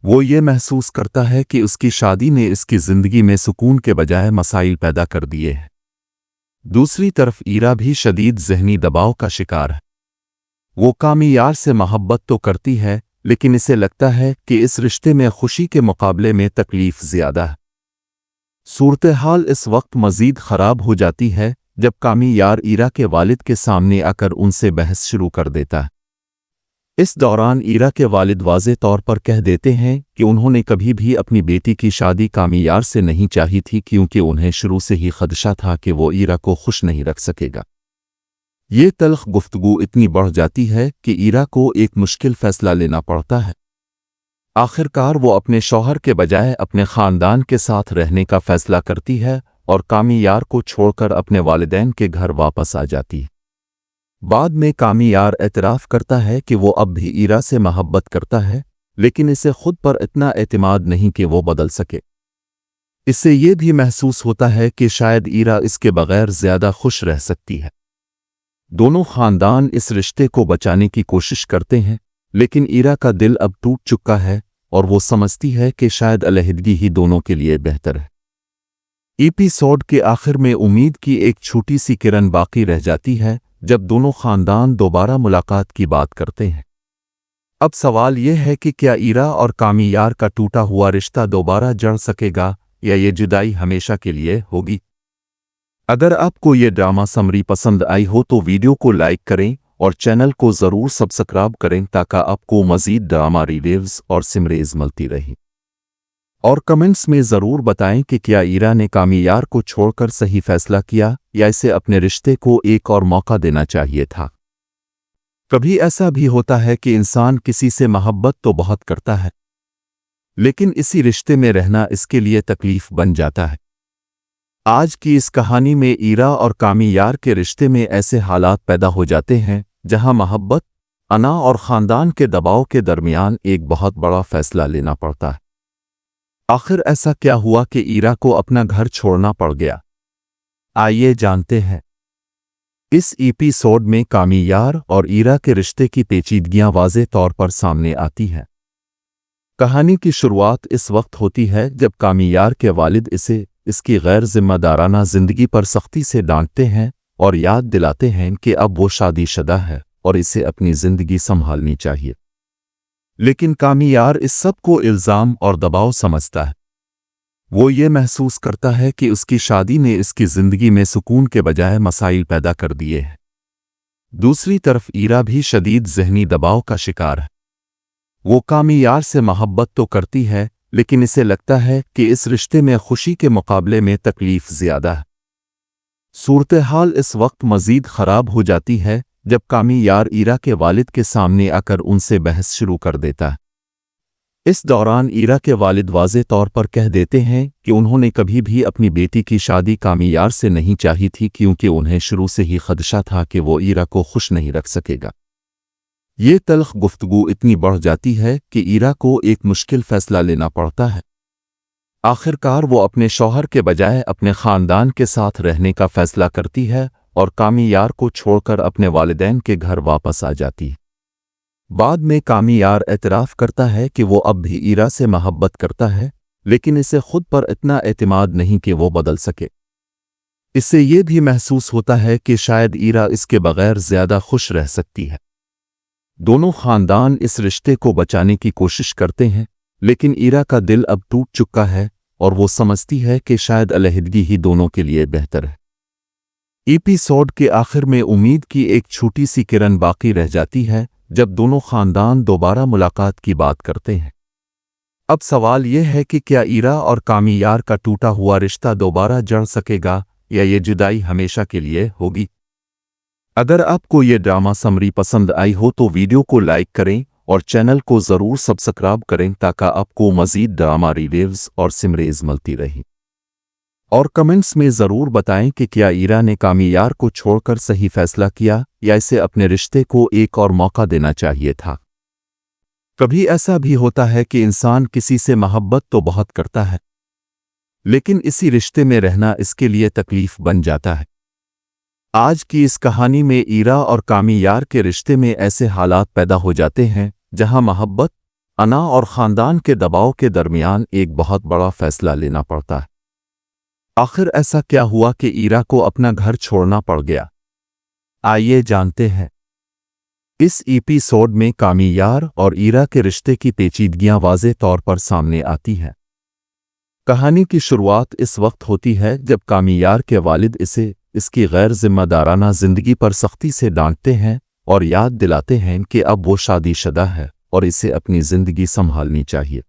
वो ये महसूस करता है कि उसकी शादी ने इसकी ज़िंदगी में सुकून के बजाय मसाइल पैदा कर दिए हैं। दूसरी तरफ ईरा भी शदीद ज़हनी दबाव का शिकार है। वो कामियार से मोहब्बत तो करती है, लेकिन इसे लगता है कि इस रिश्ते में खुशी के मुकाबले में तकलीफ ज़्यादा है। सूरत हाल इस वक्त मज़ीद ख़राब हो जाती है जब कामियार ईरा के वालिद के सामने आकर उनसे बहस शुरू कर देता है। इस दौरान ईरा के वालिद वाज़े तौर पर कह देते हैं कि उन्होंने कभी भी अपनी बेटी की शादी कामियार से नहीं चाही थी, क्योंकि उन्हें शुरू से ही खदशा था कि वो ईरा को खुश नहीं रख सकेगा। ये तल्ख गुफ्तगू इतनी बढ़ जाती है कि ईरा को एक मुश्किल फैसला लेना पड़ता है। आखिरकार वो अपने शौहर के बजाय अपने ख़ानदान के साथ रहने का फ़ैसला करती है और कामियार को छोड़कर अपने वालिदैन के घर वापस आ जाती है। बाद में कामियार एतराफ़ करता है कि वो अब भी ईरा से मोहब्बत करता है, लेकिन इसे खुद पर इतना एतमाद नहीं कि वो बदल सके। इससे ये भी महसूस होता है कि शायद ईरा इसके बगैर ज़्यादा खुश रह सकती है। दोनों खानदान इस रिश्ते को बचाने की कोशिश करते हैं, लेकिन ईरा का दिल अब टूट चुका है और वो समझती है कि शायद अलहदगी ही दोनों के लिए बेहतर है। एपिसोड के आखिर में उम्मीद की एक छोटी सी किरण बाकी रह जाती है जब दोनों खानदान दोबारा मुलाकात की बात करते हैं। अब सवाल यह है कि क्या ईरा और कामियार का टूटा हुआ रिश्ता दोबारा जड़ सकेगा या ये जुदाई हमेशा के लिए होगी। अगर आपको ये ड्रामा समरी पसंद आई हो तो वीडियो को लाइक करें और चैनल को ज़रूर सब्सक्राइब करें ताकि आपको मज़ीद ड्रामा रिव्यूज़ और सिमरीज़ मिलती रहें। और कमेंट्स में ज़रूर बताएं कि क्या ईरा ने कामियार को छोड़कर सही फैसला किया या इसे अपने रिश्ते को एक और मौका देना चाहिए था। कभी ऐसा भी होता है कि इंसान किसी से मोहब्बत तो बहुत करता है, लेकिन इसी रिश्ते में रहना इसके लिए तकलीफ बन जाता है। आज की इस कहानी में ईरा और कामियार के रिश्ते में ऐसे हालात पैदा हो जाते हैं जहां मोहब्बत, अना और ख़ानदान के दबाव के दरमियान एक बहुत बड़ा फैसला लेना पड़ता है। आखिर ऐसा क्या हुआ कि ईरा को अपना घर छोड़ना पड़ गया? आइए जानते हैं। इस एपिसोड में कामियार और ईरा के रिश्ते की पेचीदगियां वाज़े तौर पर सामने आती हैं। कहानी की शुरुआत इस वक्त होती है जब कामियार के वालिद इसे इसकी गैर जिम्मेदाराना ज़िंदगी पर सख्ती से डांटते हैं और याद दिलाते हैं कि अब वो शादीशुदा है और इसे अपनी ज़िंदगी संभालनी चाहिए। लेकिन कामियार इस सब को इल्ज़ाम और दबाव समझता है। वो ये महसूस करता है कि उसकी शादी ने इसकी ज़िंदगी में सुकून के बजाय मसाइल पैदा कर दिए हैं। दूसरी तरफ ईरा भी शदीद ज़हनी दबाव का शिकार है। वो कामियार से मोहब्बत तो करती है, लेकिन इसे लगता है कि इस रिश्ते में खुशी के मुकाबले में तकलीफ ज़्यादा है। सूरत हाल इस वक्त मज़ीद ख़राब हो जाती है जब कामियार ईरा के वालिद के सामने आकर उनसे बहस शुरू कर देता है। इस दौरान ईरा के वालिद वाज़े तौर पर कह देते हैं कि उन्होंने कभी भी अपनी बेटी की शादी कामियार से नहीं चाही थी, क्योंकि उन्हें शुरू से ही खदशा था कि वो ईरा को खुश नहीं रख सकेगा। ये तल्ख गुफ्तगू इतनी बढ़ जाती है कि ईरा को एक मुश्किल फैसला लेना पड़ता है। आखिरकार वो अपने शौहर के बजाय अपने ख़ानदान के साथ रहने का फ़ैसला करती है और कामियार को छोड़कर अपने वालिदैन के घर वापस आ जाती है। बाद में कामियार एतराफ़ करता है कि वो अब भी ईरा से मोहब्बत करता है, लेकिन इसे खुद पर इतना एतमाद नहीं कि वो बदल सके। इससे ये भी महसूस होता है कि शायद ईरा इसके बगैर ज़्यादा खुश रह सकती है। दोनों ख़ानदान इस रिश्ते को बचाने की कोशिश करते हैं, लेकिन ईरा का दिल अब टूट चुका है और वो समझती है कि शायद अलहदगी ही दोनों के लिए बेहतर है। एपिसोड के आखिर में उम्मीद की एक छोटी सी किरण बाकी रह जाती है जब दोनों ख़ानदान दोबारा मुलाकात की बात करते हैं। अब सवाल यह है कि क्या ईरा और कामियार का टूटा हुआ रिश्ता दोबारा जड़ सकेगा या ये जुदाई हमेशा के लिए होगी। अगर आपको ये ड्रामा समरी पसंद आई हो तो वीडियो को लाइक करें और चैनल को ज़रूर सब्सक्राइब करें ताकि आपको मज़ीद ड्रामा रिव्यूज़ और सिमरीज़ मिलती रहें। और कमेंट्स में ज़रूर बताएं कि क्या ईरा ने कामियार को छोड़कर सही फैसला किया या इसे अपने रिश्ते को एक और मौका देना चाहिए था। कभी ऐसा भी होता है कि इंसान किसी से मोहब्बत तो बहुत करता है, लेकिन इसी रिश्ते में रहना इसके लिए तकलीफ बन जाता है। आज की इस कहानी में ईरा और कामियार के रिश्ते में ऐसे हालात पैदा हो जाते हैं जहां मोहब्बत, अना और ख़ानदान के दबाव के दरमियान एक बहुत बड़ा फैसला लेना पड़ता है। आखिर ऐसा क्या हुआ कि ईरा को अपना घर छोड़ना पड़ गया? आइए जानते हैं। इस एपिसोड में कामियार और ईरा के रिश्ते की पेचीदगियां वाज़े तौर पर सामने आती हैं। कहानी की शुरुआत इस वक्त होती है जब कामियार के वालिद इसे इसकी गैर जिम्मेदाराना ज़िंदगी पर सख्ती से डांटते हैं और याद दिलाते हैं कि अब वो शादीशुदा है और इसे अपनी ज़िंदगी संभालनी चाहिए।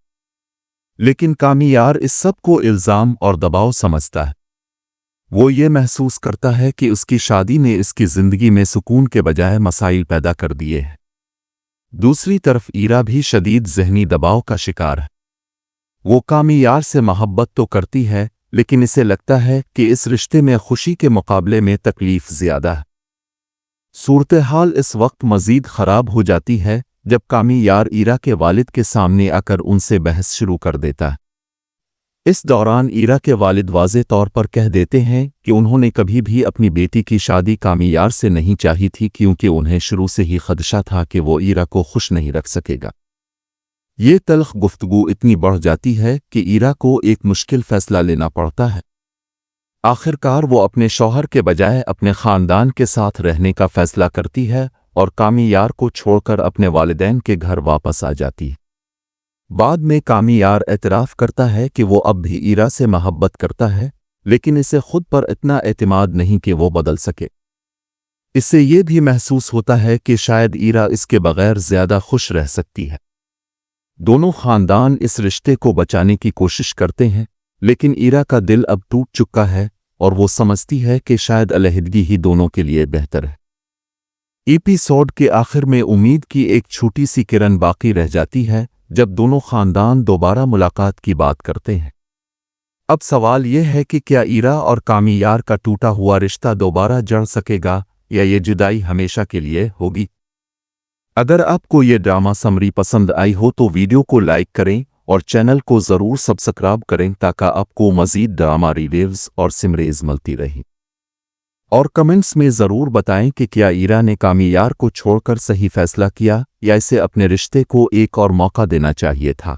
लेकिन कामियार इस सब को इल्ज़ाम और दबाव समझता है। वो ये महसूस करता है कि उसकी शादी ने इसकी ज़िंदगी में सुकून के बजाय मसाइल पैदा कर दिए हैं। दूसरी तरफ ईरा भी शदीद ज़हनी दबाव का शिकार है। वो कामियार से मोहब्बत तो करती है, लेकिन इसे लगता है कि इस रिश्ते में खुशी के मुकाबले में तकलीफ ज़्यादा है। सूरत हाल इस वक्त मज़ीद ख़राब हो जाती है जब कामियार ईरा के वालिद के सामने आकर उनसे बहस शुरू कर देता है। इस दौरान ईरा के वालिद वाज़े तौर पर कह देते हैं कि उन्होंने कभी भी अपनी बेटी की शादी कामियार से नहीं चाही थी, क्योंकि उन्हें शुरू से ही खदशा था कि वो ईरा को खुश नहीं रख सकेगा। ये तल्ख गुफ्तगू इतनी बढ़ जाती है कि ईरा को एक मुश्किल फैसला लेना पड़ता है। आखिरकार वो अपने शौहर के बजाय अपने ख़ानदान के साथ रहने का फ़ैसला करती है और कामियार को छोड़कर अपने वालिदैन के घर वापस आ जाती है। बाद में कामियार एतराफ़ करता है कि वो अब भी ईरा से मोहब्बत करता है, लेकिन इसे खुद पर इतना एतमाद नहीं कि वो बदल सके। इससे ये भी महसूस होता है कि शायद ईरा इसके बगैर ज़्यादा खुश रह सकती है। दोनों ख़ानदान इस रिश्ते को बचाने की कोशिश करते हैं, लेकिन ईरा का दिल अब टूट चुका है और वो समझती है कि शायद अलहदगी ही दोनों के लिए बेहतर है। एपिसोड के आखिर में उम्मीद की एक छोटी सी किरण बाकी रह जाती है जब दोनों ख़ानदान दोबारा मुलाकात की बात करते हैं। अब सवाल यह है कि क्या ईरा और कामियार का टूटा हुआ रिश्ता दोबारा जड़ सकेगा या ये जुदाई हमेशा के लिए होगी। अगर आपको ये ड्रामा समरी पसंद आई हो तो वीडियो को लाइक करें और चैनल को ज़रूर सब्सक्राइब करें ताकि आपको मज़ीद ड्रामा रिव्यूज़ और सिमरीज़ मिलती रहें। और कमेंट्स में ज़रूर बताएं कि क्या ईरा ने कामियार को छोड़कर सही फैसला किया या इसे अपने रिश्ते को एक और मौका देना चाहिए था।